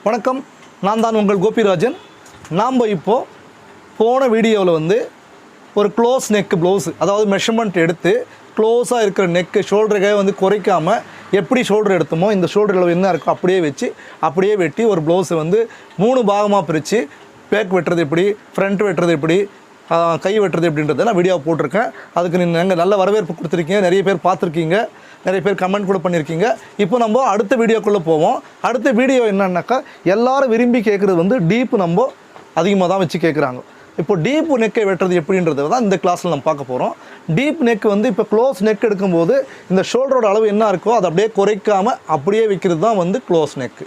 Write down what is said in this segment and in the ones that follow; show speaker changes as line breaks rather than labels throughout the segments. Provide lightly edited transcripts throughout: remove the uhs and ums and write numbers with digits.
வணக்கம், நான் தான் உங்கள் கோபிராஜன். நாம் இப்போது போன வீடியோவில் வந்து ஒரு க்ளோஸ் நெக் ப்ளவுஸு, அதாவது மெஷர்மெண்ட் எடுத்து க்ளோஸாக இருக்கிற நெக்கு ஷோல்டருக்கே வந்து குறைக்காமல் எப்படி ஷோல்டர் எடுத்தோமோ இந்த ஷோல்டர் அளவு என்ன இருக்கோ அப்படியே வெட்டி ஒரு ப்ளவுஸை வந்து 3 பாகமாக பிரித்து பேக் வெட்டுறது எப்படி, ஃப்ரண்ட் வெட்டுறது எப்படி, கை வெட்டுறது எப்படின்றது நான் வீடியோ போட்டிருக்கேன். அதுக்கு நீங்கள் நல்ல வரவேற்பு கொடுத்துருக்கீங்க, நிறைய பேர் பார்த்துருக்கீங்க, நிறைய பேர் கமெண்ட் கூட பண்ணியிருக்கீங்க. இப்போ நம்ம அடுத்த வீடியோக்குள்ளே போவோம். அடுத்த வீடியோ என்னன்னாக்கா எல்லாரும் விரும்பி கேட்குறது வந்து டீப்பு நம்ம அதிகமாக தான் வச்சு கேட்குறாங்க. இப்போ டீப் நெக்கை வெட்டுறது எப்படின்றது தான் இந்த கிளாஸில் நம்ம பார்க்க போகிறோம். டீப் நெக் வந்து இப்போ க்ளோஸ் நெக் எடுக்கும்போது இந்த ஷோல்டரோட அளவு என்ன இருக்கோ அதை அப்படியே குறைக்காமல் அப்படியே வைக்கிறது தான் வந்து க்ளோஸ் நெக்கு.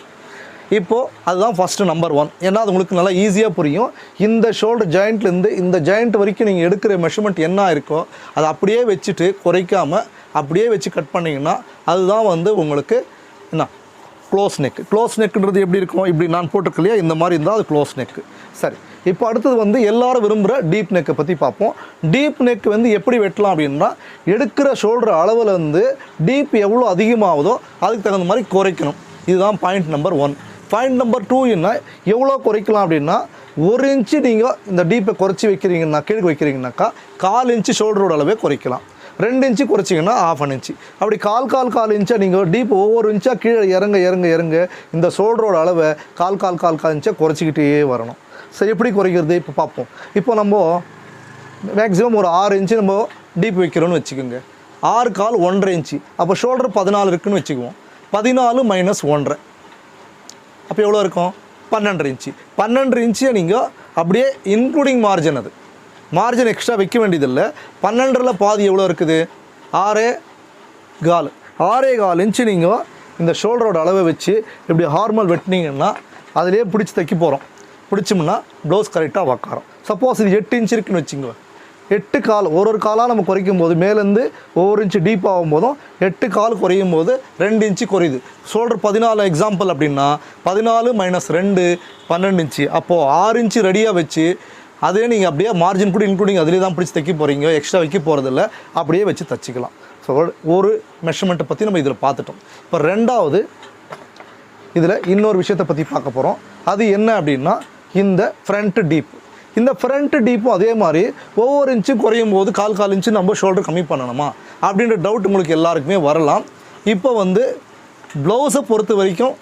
இப்போது அதுதான் ஃபஸ்ட்டு நம்பர் 1. ஏன்னா அது உங்களுக்கு நல்லா ஈஸியாக புரியும். இந்த ஷோல்டர் ஜாயிண்ட்லேருந்து இந்த ஜாயிண்ட் வரைக்கும் நீங்கள் எடுக்கிற மெஷர்மெண்ட் என்ன இருக்கோ அதை அப்படியே வச்சுட்டு குறைக்காமல் அப்படியே வச்சு கட் பண்ணிங்கன்னா அதுதான் வந்து உங்களுக்கு என்ன க்ளோஸ் நெக். க்ளோஸ் நெக்குன்றது எப்படி இருக்கும், இப்படி நான் போட்டிருக்கலையா, இந்த மாதிரி இருந்தால் அது க்ளோஸ் நெக்கு. சரி, இப்போ அடுத்தது வந்து எல்லாரும் விரும்புகிற டீப் நெக்கை பற்றி பார்ப்போம். டீப் நெக் வந்து எப்படி வெட்டலாம் அப்படின்னா, எடுக்கிற ஷோல்டர் அளவில் வந்து டீப் எவ்வளோ அதிகமாகுதோ அதுக்கு தகுந்த மாதிரி குறைக்கணும். இதுதான் பாயிண்ட் நம்பர் 1. பாயிண்ட் நம்பர் 2 என்ன, எவ்வளோ குறைக்கலாம் அப்படின்னா 1 இன்ச்சு நீங்கள் இந்த டீப்பை குறைச்சி வைக்கிறீங்கன்னா, கீழே வைக்கிறீங்கன்னாக்கா 1/4 இன்ச்சு ஷோல்டரோட அளவே குறைக்கலாம். 2 இன்ச்சு குறைச்சிங்கன்னா 1/2 இன்ச்சு. அப்படி 1/4 இன்ச்சாக நீங்கள் டீப் ஒவ்வொரு இன்ச்சாக கீழே இறங்க இந்த ஷோல்டரோட அளவை 1/4 இன்ச்சாக குறைச்சிக்கிட்டே வரணும். சரி, எப்படி குறைக்கிறது இப்போ பார்ப்போம். இப்போ நம்ம மேக்ஸிமம் ஒரு 6 இன்ச்சு நம்ம டீப் வைக்கிறோன்னு வச்சுக்கோங்க. 6/4 1/2 இன்ச்சு. அப்போ ஷோல்டர் 14 இருக்குதுன்னு வச்சுக்குவோம். 14 - 1/2 அப்போ எவ்வளோ இருக்கும், 12 இன்ச்சு. 12 இன்ச்சை நீங்கள் அப்படியே இன்க்ளூடிங் மார்ஜின், அது மார்ஜின் எக்ஸ்ட்ரா வைக்க வேண்டியதில்லை. 12ல் பாதி எவ்வளோ இருக்குது, 6.25 இன்ச்சு நீங்கள் இந்த ஷோல்டரோட அளவை வச்சு இப்படி ஹார்மல் வெட்டினீங்கன்னா அதிலே பிடிச்சி தைக்க போகிறோம். பிடிச்சோம்னா ப்ளவுஸ் கரெக்டாக உக்காரும். சப்போஸ் இது 8 இன்ச்சு இருக்குன்னு வச்சுங்க, 8/4 ஒரு காலாக நம்ம குறைக்கும் போது மேலேருந்து ஒவ்வொரு இன்ச்சு டீப் ஆகும்போதும் 8/4 குறையும் போது 2 இன்ச்சு குறையுது. ஷோல்டர் 14 எக்ஸாம்பிள் அப்படின்னா 14 - 2 12 இன்ச்சு. அப்போது 6 இன்ச்சு ரெடியாக வச்சு அதே நீங்கள் அப்படியே மார்ஜின் கூட இன்க்ளூடிங் அதிலே தான் பிடிச்சி தைக்க போகிறீங்க, எக்ஸ்ட்ரா வைக்க போகிறதில்ல, அப்படியே வச்சு தைச்சிக்கலாம். ஸோ ஒரு மெஷர்மெண்ட்டை பற்றி நம்ம இதில் பார்த்துட்டோம். இப்போ ரெண்டாவது இதில் இன்னொரு விஷயத்தை பற்றி பார்க்க போகிறோம். அது என்ன அப்படின்னா இந்த ஃப்ரண்ட் டீப். இந்த ஃப்ரண்ட் டீப்பும் அதே மாதிரி ஒவ்வொரு இன்ச்சும் குறையும் போது 1/4 இன்ச்சு நம்ம ஷோல்டர் கம்மி பண்ணணுமா அப்படின்ற டவுட் உங்களுக்கு எல்லாருக்குமே வரலாம். இப்போ வந்து ப்ளவுஸை பொறுத்த வரைக்கும்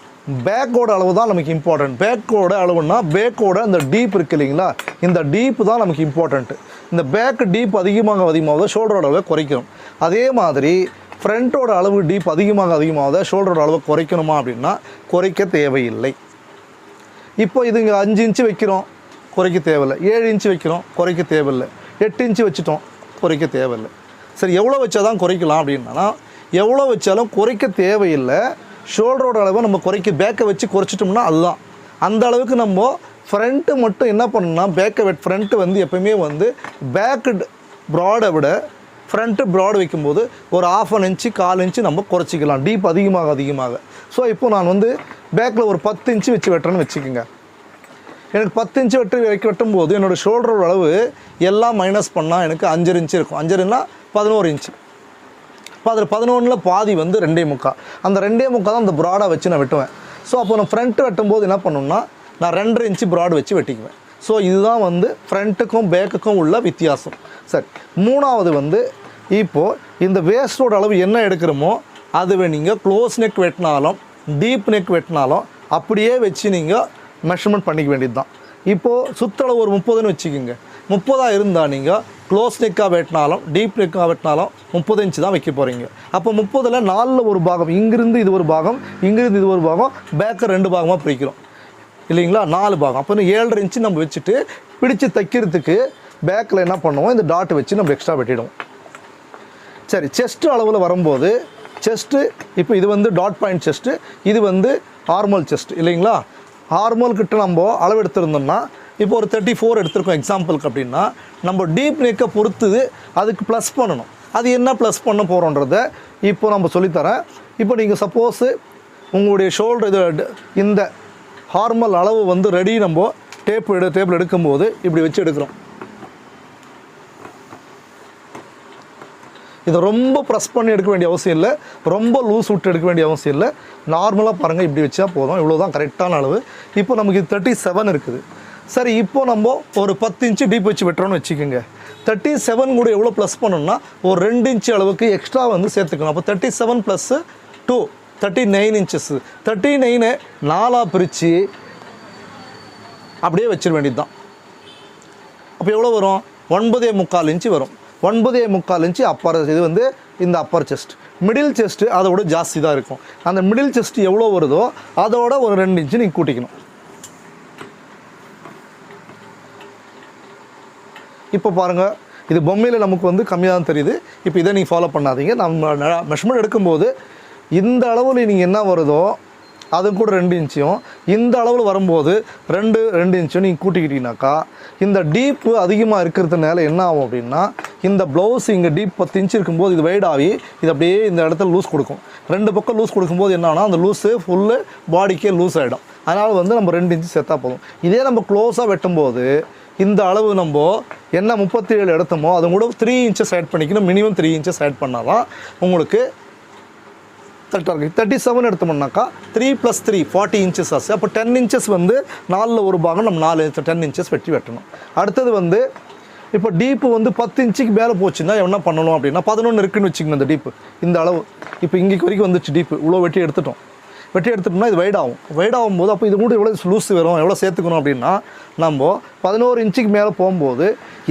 பேக்கோட அளவு தான் நமக்கு இம்பார்ட்டன்ட். பேக்கோட அளவுன்னா பேக்கோட இந்த டீப் இருக்குது இல்லைங்களா, இந்த டீப்பு தான் நமக்கு இம்பார்ட்டண்ட்டு. இந்த பேக் டீப் அதிகமாக ஷோல்டரோட அளவை குறைக்கணும். அதே மாதிரி ஃப்ரண்ட்டோட அளவு டீப் அதிகமாக ஷோல்டரோட அளவை குறைக்கணுமா அப்படின்னா குறைக்க தேவையில்லை. இப்போ இது இங்கே 5 இன்ச்சு வைக்கிறோம், குறைக்க தேவையில்லை. 7 இன்ச்சு வைக்கிறோம், குறைக்க தேவையில்லை. 8 இன்ச்சு வச்சுட்டோம், குறைக்க தேவையில்லை. சரி, எவ்வளோ வச்சா தான் குறைக்கலாம் அப்படின்னா, எவ்வளோ வச்சாலும் குறைக்க தேவையில்லை. ஷோல்டரோட அளவை நம்ம பேக்கை வச்சு குறைச்சிட்டோம்னா அதுதான் அந்த அளவுக்கு. நம்ம ஃப்ரண்ட்டு மட்டும் என்ன பண்ணணும்னா ஃப்ரண்ட்டு வந்து எப்போயுமே வந்து பேக்கு ப்ராடை விட ஃப்ரண்ட்டு ப்ராடு வைக்கும்போது ஒரு 1/2 இன்ச்சு 1/4 இன்ச்சு நம்ம குறைச்சிக்கலாம் டீப் அதிகமாக. ஸோ இப்போது நான் வந்து பேக்கில் ஒரு 10 இன்ச்சு வச்சு வெட்டுறேன்னு வச்சுக்கோங்க. எனக்கு 10 இன்ச்சு வெட்டும்போது என்னோடய ஷோல்டரோட அளவு எல்லாம் மைனஸ் பண்ணால் எனக்கு 5 இன்ச்சு இருக்கும். 5ன்னா 11 இன்ச்சு. இப்போ அதில் 11ல் பாதி வந்து 2.25. அந்த 2.25 தான் அந்த ப்ராடாக வச்சு நான் வெட்டுவேன். ஸோ அப்போ நான் ஃப்ரண்ட்டு வெட்டும்போது என்ன பண்ணணும்னா நான் 2.5 இன்ச்சு ப்ராடு வச்சு வெட்டிக்குவேன். ஸோ இதுதான் வந்து ஃப்ரண்ட்டுக்கும் பேக்குக்கும் உள்ள வித்தியாசம். சரி, மூணாவது வந்து இப்போது இந்த வேஸ்டோட அளவு என்ன எடுக்கிறோமோ அதுவே நீங்கள் க்ளோஸ் நெக் வெட்டினாலும் டீப் நெக் வெட்டினாலும் அப்படியே வச்சு நீங்கள் மெஷர்மெண்ட் பண்ணிக்க வேண்டியது தான். இப்போது சுற்றளவு ஒரு 30ன்னு வச்சுக்கோங்க. 30 இருந்தால் நீங்கள் க்ளோஸ் நெக்காக வெட்டினாலும் டீப் நெக்காக வெட்டினாலும் 30 இன்ச்சு தான் வைக்க போகிறீங்க. அப்போ 30ல் 4ல் ஒரு பாகம், இங்கிருந்து இது ஒரு பாகம், இங்கிருந்து இது ஒரு பாகம், பேக்கை 2 பாகமாக பிரிக்கிறோம் இல்லைங்களா, 4 பாகம். அப்போ 7.5 இன்ச்சு நம்ம வச்சுட்டு பிடிச்சி தைக்கிறதுக்கு பேக்கில் என்ன பண்ணுவோம், இந்த டாட் வச்சு நம்ம எக்ஸ்ட்ரா வெட்டிடுவோம். சரி, செஸ்ட்டு அளவில் வரும்போது செஸ்ட்டு இப்போ இது வந்து டாட் பாயிண்ட் செஸ்ட்டு, இது வந்து நார்மல் செஸ்ட் இல்லைங்களா. நார்மல் கிட்ட நம்ம அளவு எடுத்திருந்தோம்னா இப்போ ஒரு 34 எடுத்திருக்கோம் எக்ஸாம்பிளுக்கு அப்படின்னா, நம்ம டீப் நெக்கை பொறுத்து அதுக்கு ப்ளஸ் பண்ணணும். அது என்ன ப்ளஸ் பண்ண போகிறோன்றத இப்போ நம்ம சொல்லித்தரேன். இப்போ நீங்கள் சப்போஸு உங்களுடைய ஷோல்டர் இது இந்த ஹார்மல் அளவு வந்து ரெடி நம்ம டேபிள் எடுக்கும்போது இப்படி வச்சு எடுக்கிறோம். இதை ரொம்ப ப்ரெஸ் பண்ணி எடுக்க வேண்டிய அவசியம் இல்லை, ரொம்ப லூஸ் விட்டு எடுக்க வேண்டிய அவசியம் இல்லை. நார்மலாக பாருங்கள், இப்படி வச்சா போதும். இவ்வளோ தான் கரெக்டான அளவு. இப்போ நமக்கு இது 37 இருக்குது. சரி, இப்போ நம்ம ஒரு 10 இன்ச்சு டீப் வச்சு வெட்டுறோன்னு வச்சுக்கோங்க. 37 கூட எவ்வளோ ப்ளஸ் பண்ணணும்னா ஒரு 2 இன்ச்சு அளவுக்கு எக்ஸ்ட்ரா வந்து சேர்த்துக்கணும். அப்போ 37 + 2 39 இன்ச்சஸ். 39 4ஆக பிரித்து அப்படியே வச்சிட வேண்டியது தான். அப்போ எவ்வளோ வரும்? 9.25 இன்ச்சு வரும். 9.25 இன்ச்சு அப்பர். இது வந்து இந்த அப்பர் செஸ்ட். மிடில் செஸ்ட்டு அதோட ஜாஸ்தி தான் இருக்கும். அந்த மிடில் செஸ்ட் எவ்வளோ வருதோ அதோட ஒரு 2 இன்ச்சு நீங்கள் கூட்டிக்கணும். இப்போ பாருங்கள், இது பொம்மையில் நமக்கு வந்து கம்மியாக தான் தெரியுது. இப்போ இதை நீங்கள் ஃபாலோ பண்ணாதீங்க. நம்ம மெஷர்மெண்ட் எடுக்கும்போது இந்த அளவில் நீங்கள் என்ன வருதோ அது கூட 2 இன்ச்சையும், இந்த அளவில் வரும்போது 2 இன்ச்சும் நீங்கள் கூட்டிக்கிட்டீங்கனாக்கா இந்த டீப்பு அதிகமாக இருக்கிறதுனால என்ன ஆகும் அப்படின்னா, இந்த ப்ளவுஸ் இங்கே டீப் 10 இன்ச்சு இருக்கும்போது இது வைட் ஆகி இது அப்படியே இந்த இடத்துல லூஸ் கொடுக்கும். 2 பக்கம் லூஸ் கொடுக்கும்போது என்ன ஆகுனா அந்த லூஸு ஃபுல்லு பாடிக்கே லூஸ் ஆகிடும். அதனால் வந்து நம்ம 2 இன்ச்சு சேர்த்தா போதும். இதே நம்ம க்ளோஸாக வெட்டும்போது இந்த அளவு நம்ம என்ன 37 எடுத்தோமோ அது கூட 3 இன்ச்சஸ் ஆட் பண்ணிக்கணும். மினிமம் 3 இன்ச்சஸ் ஆட் பண்ணால் தான் உங்களுக்கு கரெக்டாக இருக்குது. 37 எடுத்தோம்னாக்கா 3 + 3 40 இன்ச்சஸ் ஆச்சு. அப்போ 10 இன்ச்சஸ் வந்து 4ல் ஒரு பாகம் நம்ம 10 இன்ச்சஸ் வெட்டணும். அடுத்தது வந்து இப்போ டீப்பு வந்து 10 இன்ச்சுக்கு மேலே போச்சுன்னா என்ன பண்ணணும் அப்படின்னா 11 இருக்குன்னு வச்சுக்கணும். இந்த டீப்பு இந்த அளவு இப்போ இங்கே வரைக்கும் வந்துச்சு. டீப்பு இவ்வளோ வெட்டி எடுத்துட்டோம்னா இது வைட் ஆகும். வைட் ஆகும்போது அப்போ இது கூட எவ்வளோ லூஸ் வரும், எவ்வளோ சேர்த்துக்கணும் அப்படின்னா நம்ம 11 இன்ச்சுக்கு மேலே போகும்போது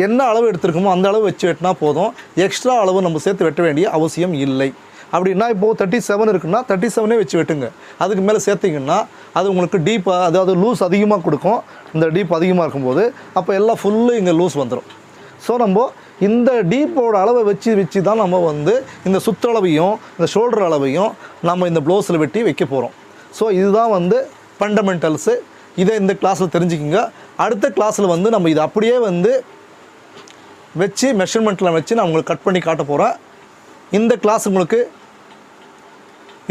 என்ன அளவு எடுத்துருக்கோமோ அந்த அளவு வச்சு வெட்டினா போதும். எக்ஸ்ட்ரா அளவு நம்ம சேர்த்து வெட்ட வேண்டிய அவசியம் இல்லை. அப்படின்னா இப்போது 37 இருக்குன்னா 37 வச்சு வெட்டுங்க. அதுக்கு மேலே சேர்த்திங்கன்னா அது உங்களுக்கு டீப், அதாவது லூஸ் அதிகமாக கொடுக்கும். இந்த டீப் அதிகமாக இருக்கும்போது அப்போ எல்லாம் ஃபுல்லு இங்கே லூஸ் வந்துடும். ஸோ நம்ம இந்த டீப்போட அளவை வச்சு தான் நம்ம வந்து இந்த சுற்றளவையும் இந்த ஷோல்டர் அளவையும் நம்ம இந்த ப்ளவுஸில் வெட்டி வைக்க போகிறோம். ஸோ இதுதான் வந்து ஃபண்டமெண்டல்ஸு. இதை இந்த கிளாஸில் தெரிஞ்சுக்கிங்க. அடுத்த கிளாஸில் வந்து நம்ம இதை அப்படியே வந்து வச்சு மெஷர்மெண்ட்டில் வச்சு நான் உங்களுக்கு கட் பண்ணி காட்ட போகிறேன். இந்த கிளாஸ் உங்களுக்கு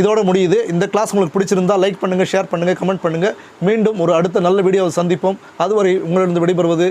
இதோட முடியுது. இந்த கிளாஸ் உங்களுக்கு பிடிச்சிருந்தால் லைக் பண்ணுங்கள், ஷேர் பண்ணுங்கள், கமெண்ட் பண்ணுங்கள். மீண்டும் ஒரு அடுத்த நல்ல வீடியோவை சந்திப்போம். அதுவரை உங்களிடம் விடைபெறுவது